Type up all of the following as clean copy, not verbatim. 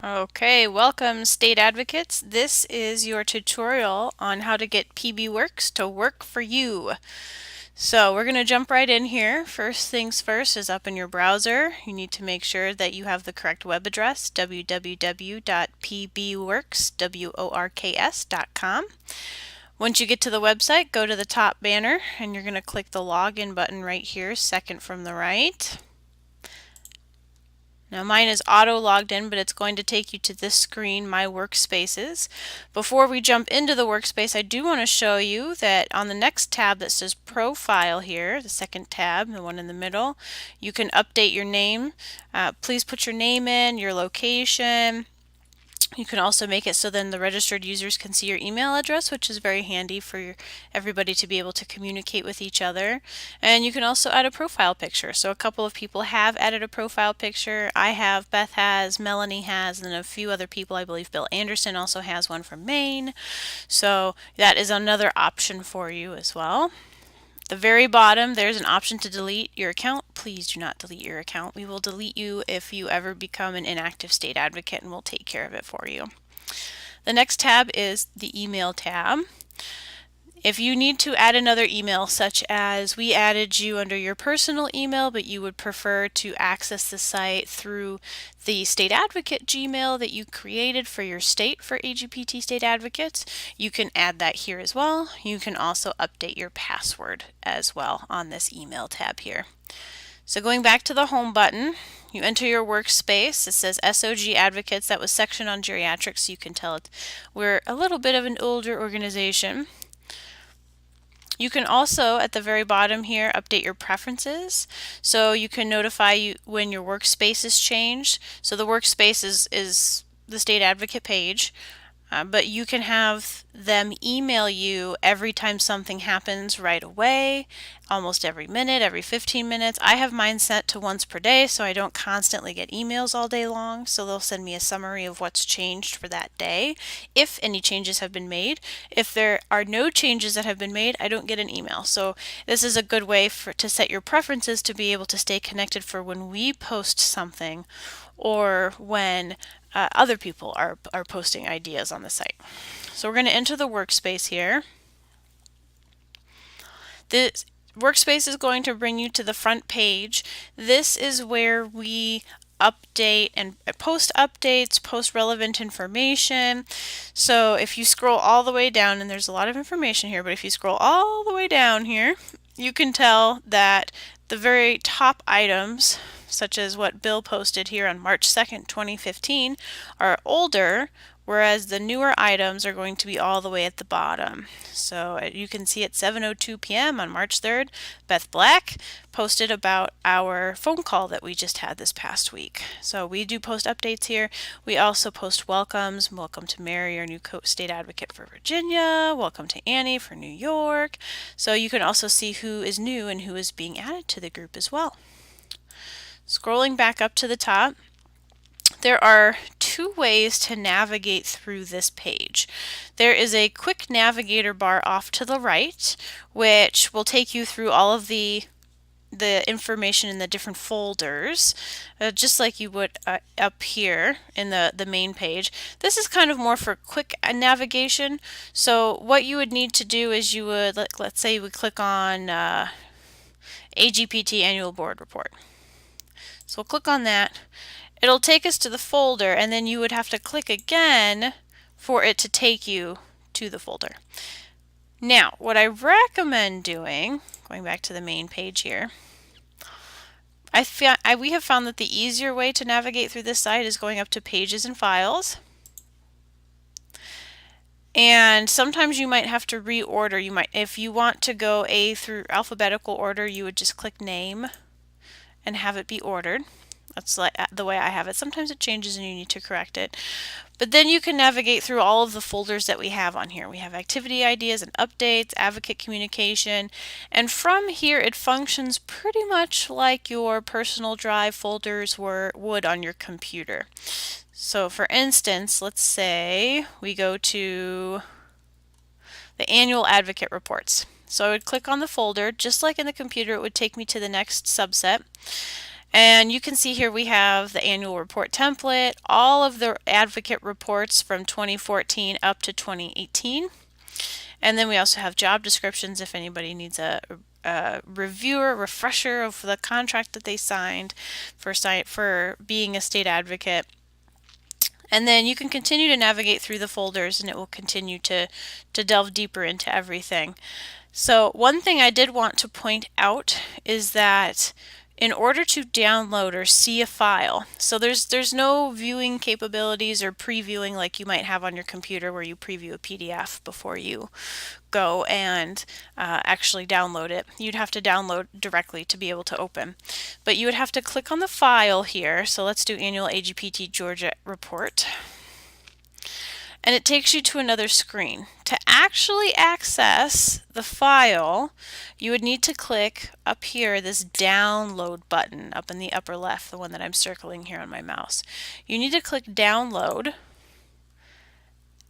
Okay, welcome State Advocates. This is your tutorial on how to get PBWorks to work for you. So we're going to jump right in here. First things first is up in your browser. You need to make sure that you have the correct web address, www.pbworks.com. Once you get to the website, go to the top banner and you're going to click the login button right here, second from the right. Now mine is auto logged in, but it's going to take you to this screen, My Workspaces. Before we jump into the workspace, I do want to show you that on the next tab that says Profile here, the second tab, the one in the middle, you can update your name. Please put your name in, your location. You can also make it so then the registered users can see your email address, which is very handy for everybody to be able to communicate with each other. And you can also add a profile picture. So a couple of people have added a profile picture. I have, Beth has, Melanie has, and then a few other people. I believe Bill Anderson also has one from Maine. So that is another option for you as well. The very bottom, there's an option to delete your account. Please do not delete your account. We will delete you if you ever become an inactive state advocate, and we'll take care of it for you. The next tab is the email tab. If you need to add another email, such as we added you under your personal email, but you would prefer to access the site through the state advocate Gmail that you created for your state for AGPT state advocates, you can add that here as well. You can also update your password as well on this email tab here. So going back to the home button, you enter your workspace. It says SOG Advocates. That was section on geriatrics, so you can tell we're a little bit of an older organization. You can also, at the very bottom here, update your preferences. So you can notify you when your workspace is changed. So the workspace is the state advocate page. But you can have them email you every time something happens right away, almost every minute, every 15 minutes. I have mine set to once per day so I don't constantly get emails all day long. So they'll send me a summary of what's changed for that day, if any changes have been made. If there are no changes that have been made, I don't get an email. So this is a good way to set your preferences to be able to stay connected for when we post something or when other people are posting ideas on the site. So we're going to enter the workspace here. This workspace is going to bring you to the front page. This is where we update and post updates, post relevant information. So if you scroll all the way down, and there's a lot of information here, but if you scroll all the way down here, you can tell that the very top items, such as what Bill posted here on March 2nd, 2015, are older, whereas the newer items are going to be all the way at the bottom. So you can see at 7:02 p.m. on March 3rd, Beth Black posted about our phone call that we just had this past week. So we do post updates here. We also post welcomes. Welcome to Mary, our new state advocate for Virginia. Welcome to Annie for New York. So you can also see who is new and who is being added to the group as well. Scrolling back up to the top, there are two ways to navigate through this page. There is a quick navigator bar off to the right, which will take you through all of the information in the different folders, just like you would up here in the main page. This is kind of more for quick navigation. So what you would need to do is you would, let's say you would click on AGPT Annual Board Report. So we'll click on that. It'll take us to the folder, and then you would have to click again for it to take you to the folder. Now, what I recommend doing, going back to the main page here, we have found that the easier way to navigate through this site is going up to Pages and Files. And sometimes you might have to reorder. If you want to go through alphabetical order, you would just click Name and have it be ordered. That's like the way I have it. Sometimes it changes and you need to correct it. But then you can navigate through all of the folders that we have on here. We have activity ideas and updates, advocate communication, and from here it functions pretty much like your personal drive folders would on your computer. So for instance, let's say we go to the annual advocate reports. So I would click on the folder, just like in the computer, it would take me to the next subset. And you can see here we have the annual report template, all of the advocate reports from 2014 up to 2018. And then we also have job descriptions if anybody needs a reviewer, refresher of the contract that they signed for being a state advocate. And then you can continue to navigate through the folders and it will continue to delve deeper into everything. So one thing I did want to point out is that in order to download or see a file, so there's no viewing capabilities or previewing like you might have on your computer where you preview a PDF before you go and actually download it. You'd have to download directly to be able to open. But you would have to click on the file here. So let's do annual AGPT Georgia report. And it takes you to another screen. To actually access the file, you would need to click up here this download button up in the upper left, the one that I'm circling here on my mouse. You need to click download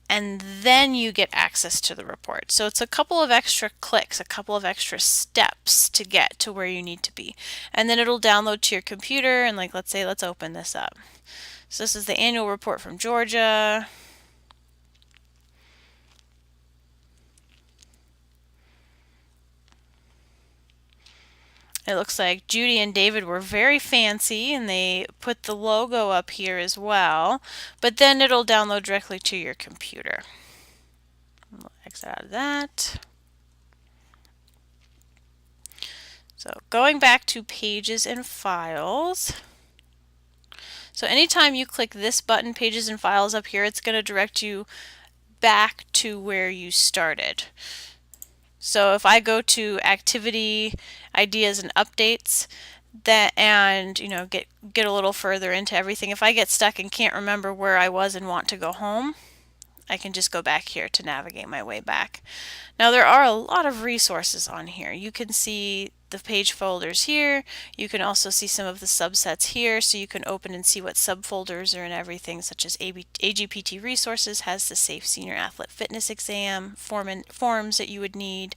and then you get access to the report. So it's a couple of extra clicks, a couple of extra steps to get to where you need to be. And then it'll download to your computer and like let's say let's open this up. So this is the annual report from Georgia. It looks like Judy and David were very fancy and they put the logo up here as well, but then it'll download directly to your computer. We'll exit out of that. So going back to pages and files. So anytime you click this button, pages and files up here, it's going to direct you back to where you started. So if I go to activity, ideas and updates, and get a little further into everything, if I get stuck and can't remember where I was and want to go home, I can just go back here to navigate my way back. Now there are a lot of resources on here. You can see the page folders here. You can also see some of the subsets here, so you can open and see what subfolders are in everything, such as AGPT resources has the Safe Senior Athlete Fitness Exam forms that you would need.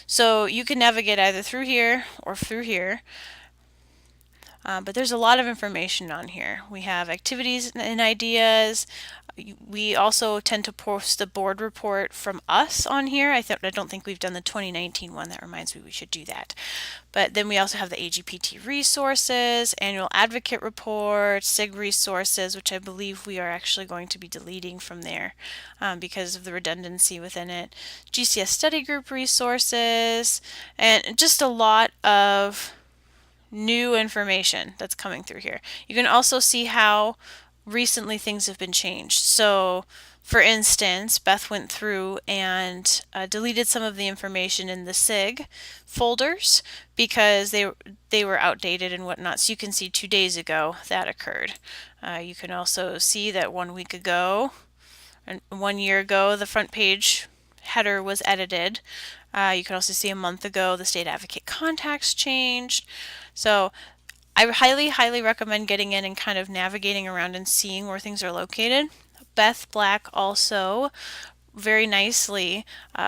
So you can navigate either through here or through here. But there's a lot of information on here. We have activities and ideas. We also tend to post the board report from us on here. I don't think we've done the 2019 one. That reminds me we should do that. But then we also have the AGPT resources, annual advocate report, SIG resources, which I believe we are actually going to be deleting from there because of the redundancy within it. GCS study group resources, and just a lot of new information that's coming through here. You can also see how recently things have been changed. So for instance, Beth went through and deleted some of the information in the SIG folders because they were outdated and whatnot. So you can see 2 days ago that occurred. You can also see that 1 week ago and 1 year ago the front page header was edited. You can also see a month ago the state advocate contacts changed. So I highly recommend getting in and kind of navigating around and seeing where things are located. Beth Black also very nicely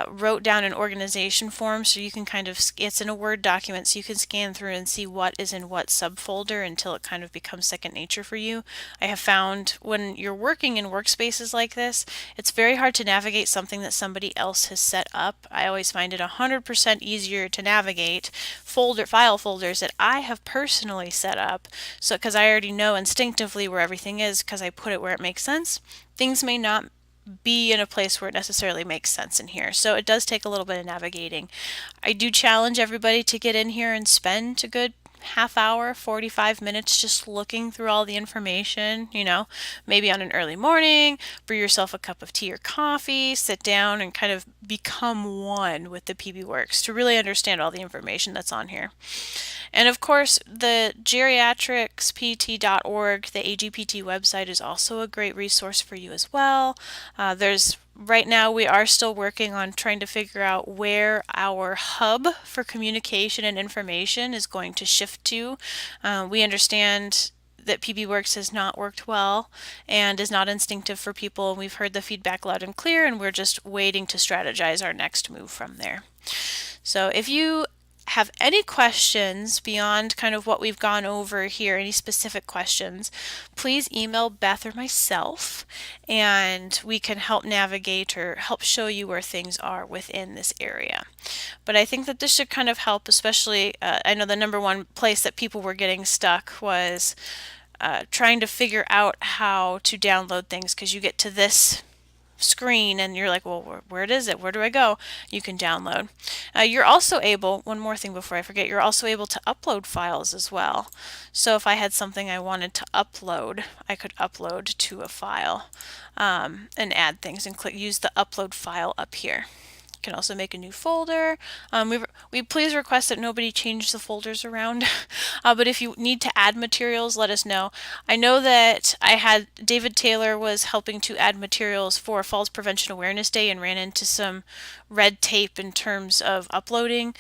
wrote down an organization form, so you can kind of, it's in a Word document, so you can scan through and see what is in what subfolder until it kind of becomes second nature for you. I have found when you're working in workspaces like this, it's very hard to navigate something that somebody else has set up. I always find it 100% easier to navigate file folders that I have personally set up, so because I already know instinctively where everything is because I put it where it makes sense. Things may not be in a place where it necessarily makes sense in here. So it does take a little bit of navigating. I do challenge everybody to get in here and spend a good half hour, 45 minutes just looking through all the information, maybe on an early morning, brew yourself a cup of tea or coffee, sit down and kind of become one with the PBWorks to really understand all the information that's on here. And of course, the geriatricspt.org, the AGPT website, is also a great resource for you as well. Right now we are still working on trying to figure out where our hub for communication and information is going to shift to. We understand that PBWorks has not worked well and is not instinctive for people. We've heard the feedback loud and clear, and we're just waiting to strategize our next move from there. So if you have any questions beyond kind of what we've gone over here, any specific questions, please email Beth or myself, and we can help navigate or help show you where things are within this area. But I think that this should kind of help, especially I know the number one place that people were getting stuck was trying to figure out how to download things, because you get to this screen and you're like, well, where is it? Where do I go? You can download. You're also able, one more thing before I forget, you're also able to upload files as well. So if I had something I wanted to upload, I could upload to a file and add things and use the upload file up here. You can also make a new folder. We please request that nobody change the folders around, but if you need to add materials, let us know. I know that David Taylor was helping to add materials for Falls Prevention Awareness Day and ran into some red tape in terms of uploading.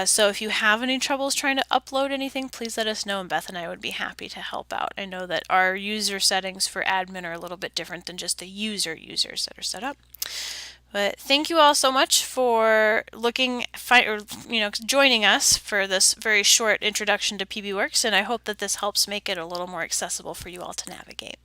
So if you have any troubles trying to upload anything, please let us know, and Beth and I would be happy to help out. I know that our user settings for admin are a little bit different than just the users that are set up. But thank you all so much for joining us for this very short introduction to PBWorks, and I hope that this helps make it a little more accessible for you all to navigate.